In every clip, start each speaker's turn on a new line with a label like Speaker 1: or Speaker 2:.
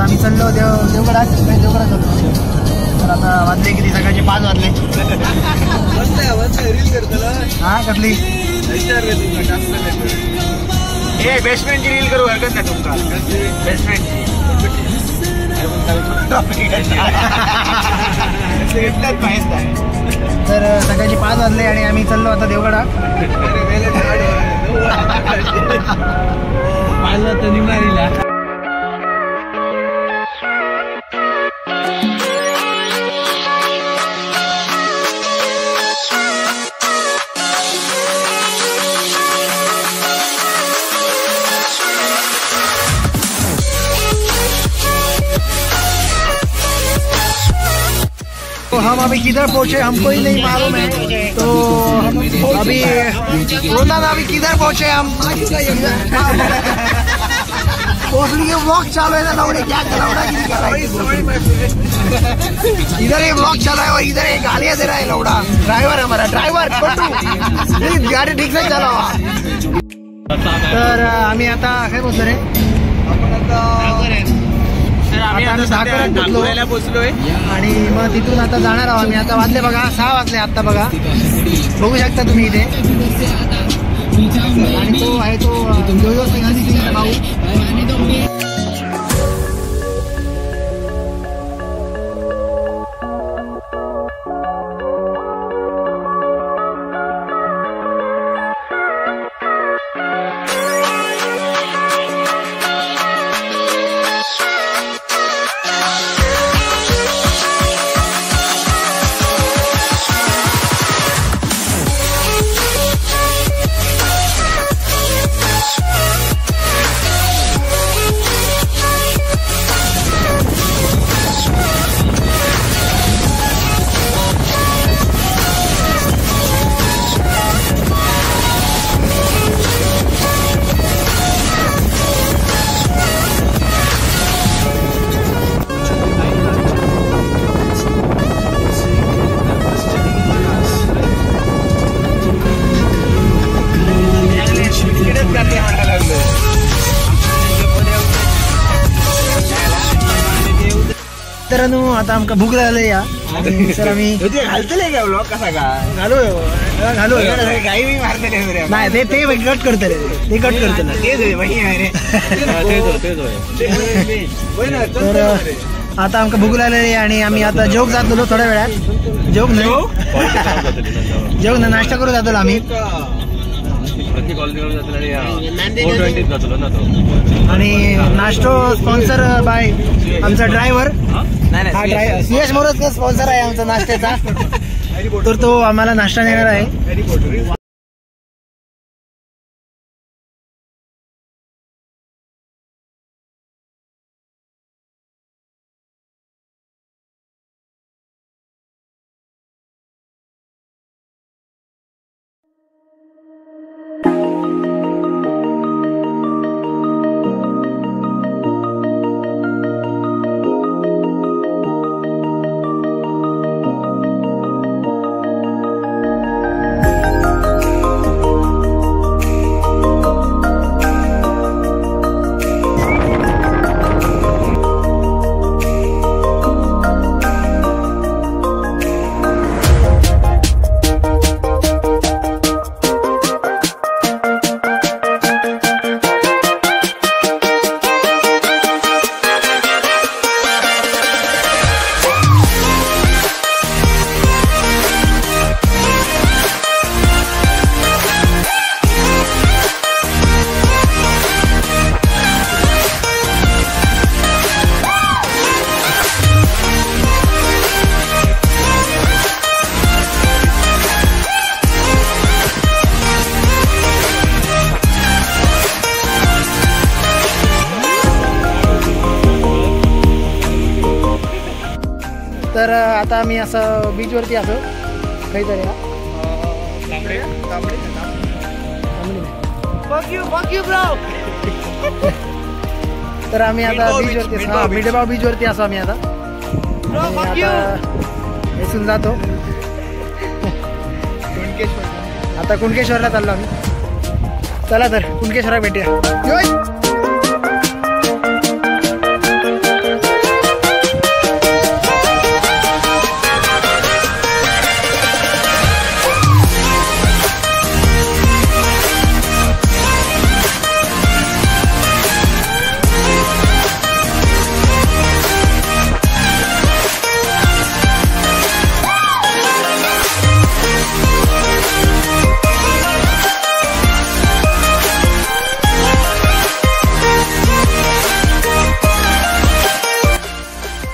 Speaker 1: आम्ही चाललो देवगडात चाललो. तर आता वाजले किती? सकाळचे 5 वाजले. हा कसली
Speaker 2: हे बेसमेंटची रील करू हरकत नाही तुमका. बेसमेंटची
Speaker 1: तर सकाळची 5 वाजले आणि आम्ही चाललो आता देवगडात. तो हम अभी किधर पहुंचे हमको ही नहीं मालूम है. तो अभी अभी किधर पहुंचे हम. ये ब्लॉग चालू है ना लौड़े. क्या लौड़ा इधर ये ब्लॉग चल रहा है और इधर ये गालियां दे रहा है लौड़ा. ड्राइवर हमारा ड्राइवर गाडी ठीक से चलावा. तर आम्ही आता काय बोलतो रे. आपण आता
Speaker 2: पोचलोय
Speaker 1: आणि मग तिथून आता जाणार आहोत आम्ही. आता वाजले बघा 6 वाजले आता बघा. बघू शकता तुम्ही इथे. आणि तो आहे तो सिंग भाऊ. मित्रांनो आता आमका भूक लागली या. सर आम्ही
Speaker 2: घालतले का ब्लॉग कसा का
Speaker 1: घालू
Speaker 2: काही मी मारतले
Speaker 1: नाही. ते कट करतले ते कट करतले. तर आता आमका भूक लागलेली आणि आम्ही आता जेवक जातलो थोड्या वेळात. जेवक नाही नाश्ता करू जातलो आम्ही. आणि नाश्तो स्पॉन्सर बाय आमचा ड्रायव्हर. सुयश मोरजकर स्पॉन्सर आहे आमचा नाश्त्याचा. तर तो आम्हाला नाश्ता देणार आहे. तर आता आम्ही असं बीचवरती असो काहीतरी. तर आम्ही आता बीचवरती मिडेबाव बीचवरती असो आम्ही आता. इथून जातो आता कुणकेश्वरला चाललो आम्ही. चला तर कुणकेश्वरात भेटूया.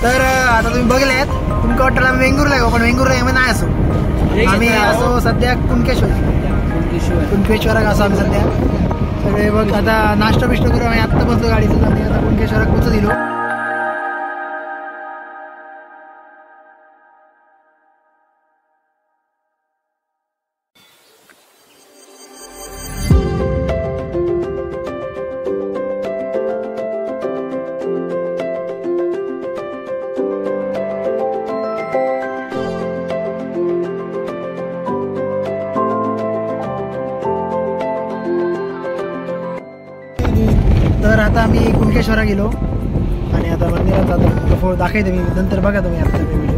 Speaker 1: तर आता तुम्ही बघलेत तुमका वाटलं आम्ही वेंगुर्ला आहे पण वेंगुर्ला आम्ही नाही असो आम्ही असो सध्या कुणकेश्वराक असो आम्ही सध्या सगळे बघ आता नाश्ता बिष्ट करू आम्ही आत्ता बसलो गाडीचं आम्ही आता कुणकेश्वराक पोचू दिलो. तर आता आम्ही कुणकेश्वरा गेलो आणि आता मंदिरात जातो दाखवते मी नंतर बघा तुम्ही आता व्हिडिओ.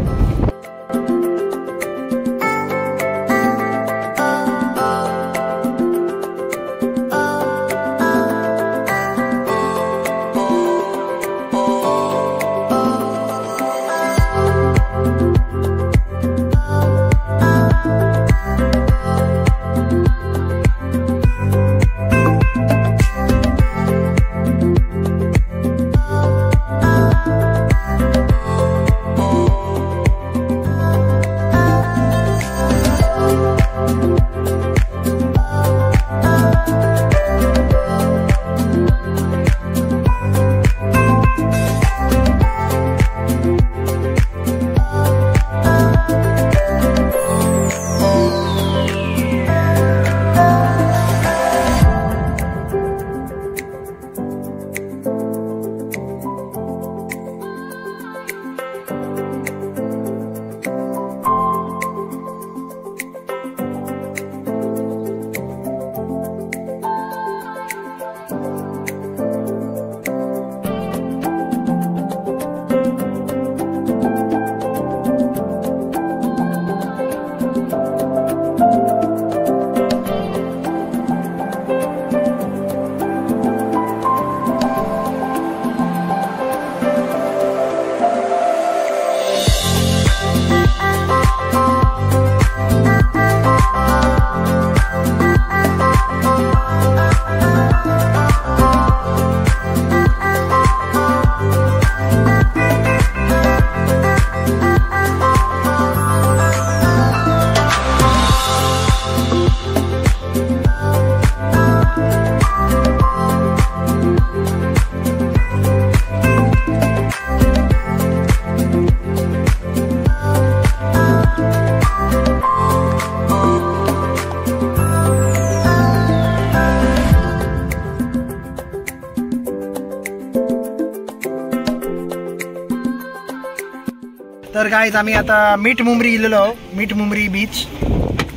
Speaker 1: तर गाईज आम्ही आता मीठ मुंबरी गेलेलो आहोत, मीठ मुंबरी बीच.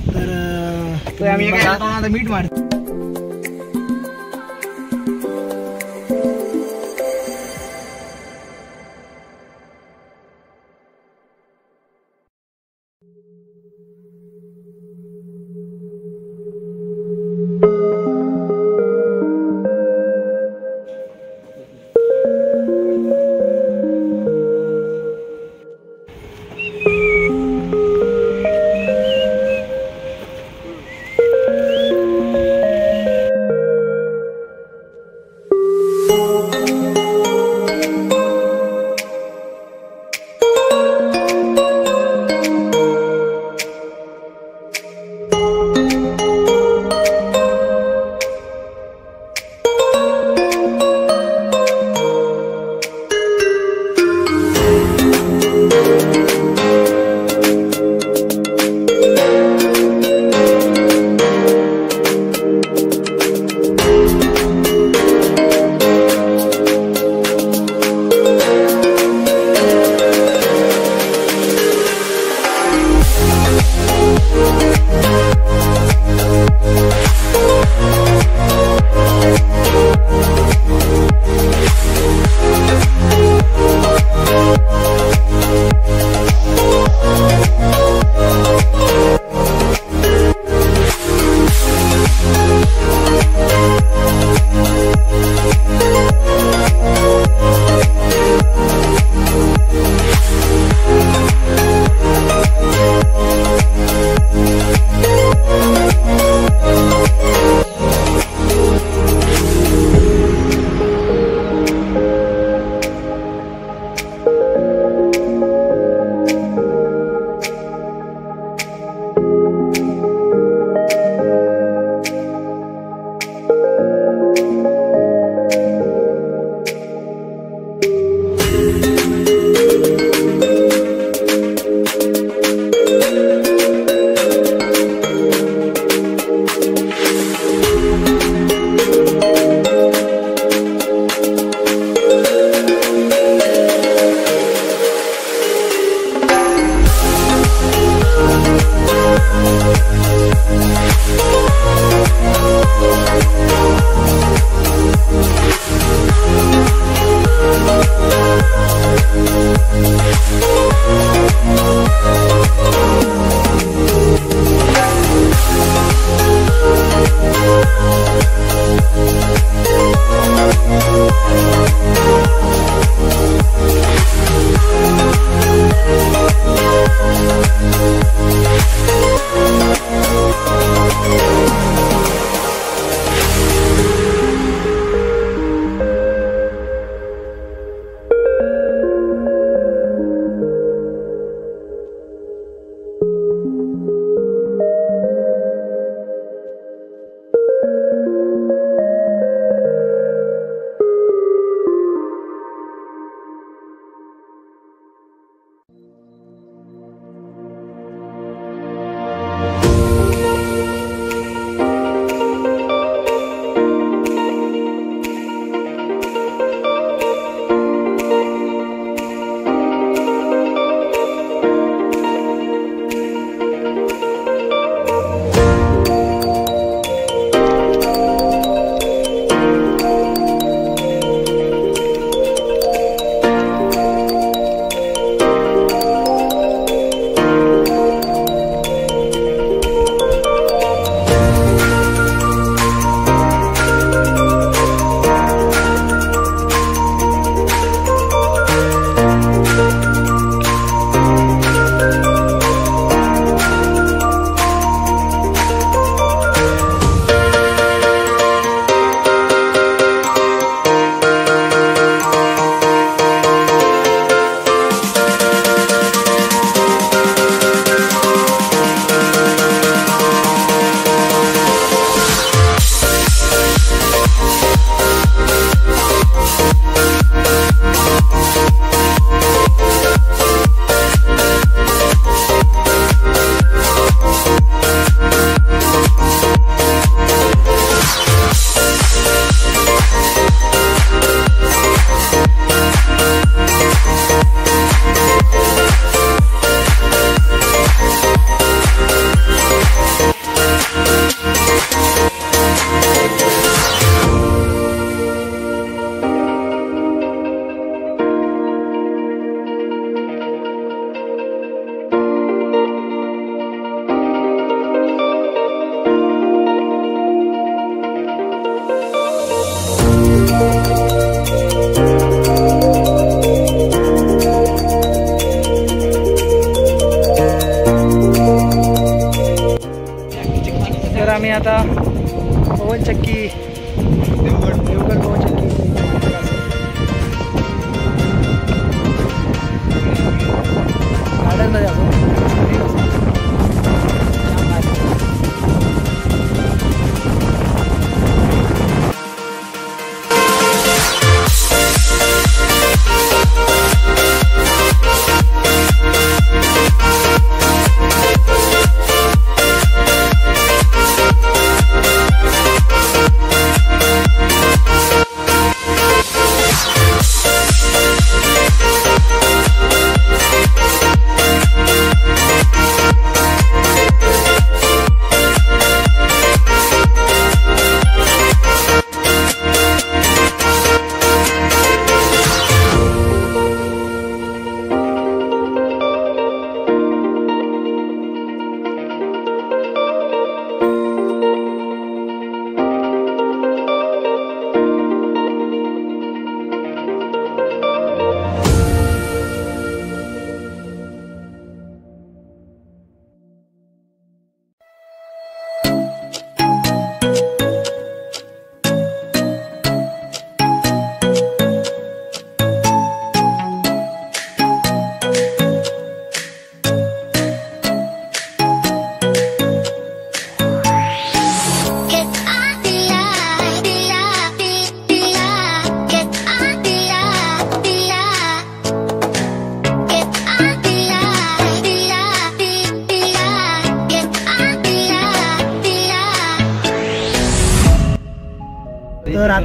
Speaker 1: तर आम्ही आता मीठ मारतो.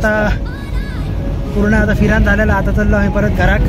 Speaker 1: आता पूर्ण आता फिरान झालेला. आता चाललो आम्ही परत घराक.